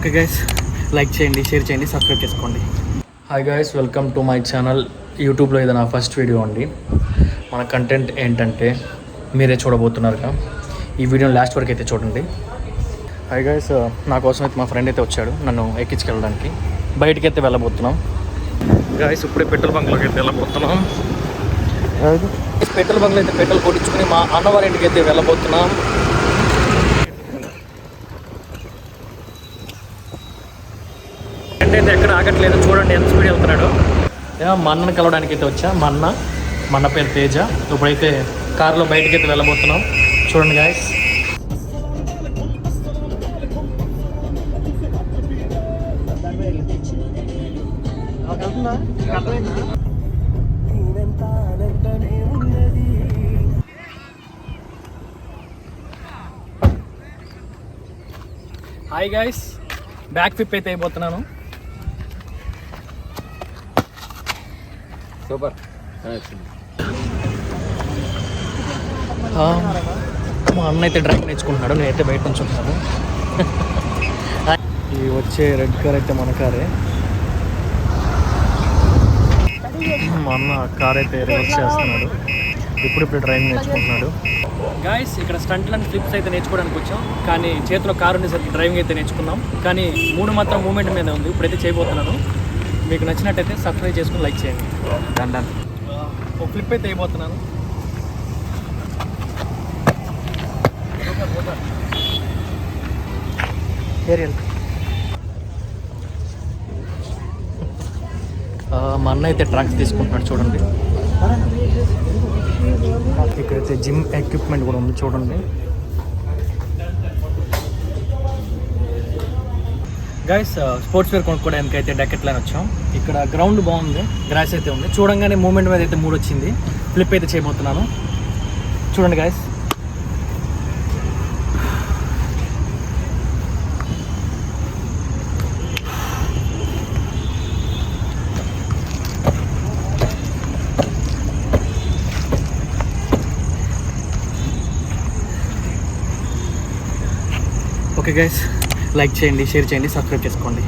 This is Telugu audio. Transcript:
ఓకే గైస్, లైక్ చేయండి, షేర్ చేయండి, సబ్స్క్రైబ్ చేసుకోండి. Hi guys, welcome to my channel. యూట్యూబ్లో ఇది నా ఫస్ట్ వీడియో అండి. మన కంటెంట్ ఏంటంటే మీరే చూడబోతున్నారుగా. ఈ వీడియోని లాస్ట్ వరకు అయితే చూడండి. హాయ్ గైస్, నా కోసం అయితే మా ఫ్రెండ్ అయితే వచ్చాడు నన్ను ఎక్కించుకెళ్ళడానికి. బయటికి అయితే వెళ్ళబోతున్నాం గైస్. ఇప్పుడే పెట్రోల్ బంక్లోకి అయితే వెళ్ళబోతున్నాం. పెట్రోల్ బంక్లో అయితే పెట్రోల్ కొట్టించుకుని మా అన్నవారి ఇంటికి అయితే వెళ్ళబోతున్నాం. అయితే ఎక్కడ ఆగట్లేదు, చూడండి ఎంత స్పీడ్ వెళ్తున్నాడు. మా అన్నను కలవడానికి అయితే వచ్చా. మా అన్న పేరు తేజ. ఇప్పుడైతే కారులో బయటకి అయితే వెళ్ళబోతున్నాం. చూడండి guys. Hi guys, back flip అయితే అయిపోతున్నాను. సూపర్. మా అన్న అయితే డ్రైవింగ్ నేర్చుకుంటున్నాడు, నేనైతే బయట నుంచి ఉంటాను. ఈ వచ్చే రెడ్ కార్ అయితే మన కారే. మా అన్న కార్ అయితే రివర్స్ చేస్తున్నాడు. ఇప్పుడు డ్రైవింగ్ నేర్చుకుంటున్నాడు. గాయస్, ఇక్కడ స్టంట్లు అండ్ ఫ్లిప్స్ అయితే నేర్చుకోవడానికి వచ్చాం. కానీ చేతిలో కారు ఉండేసరికి డ్రైవింగ్ అయితే నేర్చుకున్నాం. కానీ మాత్రం మూమెంట్ మీద ఉంది. ఇప్పుడైతే చేయబోతున్నాను. మీకు నచ్చినట్టయితే సబ్స్క్రైబ్ చేసుకుని లైక్ చేయండి. డన్. ఒక ఫ్లిప్ అయితే అయిపోతున్నాను. మా అన్న అయితే ట్రాక్స్ తీసుకుంటున్నాడు, చూడండి. ఇక్కడైతే జిమ్ ఎక్విప్మెంట్ కూడా ఉంది, చూడండి. గైస్, స్పోర్ట్స్ వేర్ కొనుక్కోవడానికి అయితే డెకెట్లాని వచ్చాం. ఇక్కడ గ్రౌండ్ బాగుంది, గ్రాస్ అయితే ఉంది. చూడంగానే మూమెంట్ మీద అయితే మూడు వచ్చింది. ఫ్లిప్ అయితే చేయబోతున్నాను, చూడండి గైస్. ఓకే గైస్, లైక్ చేయండి, షేర్ చేయండి, సబ్స్క్రైబ్ చేసుకోండి.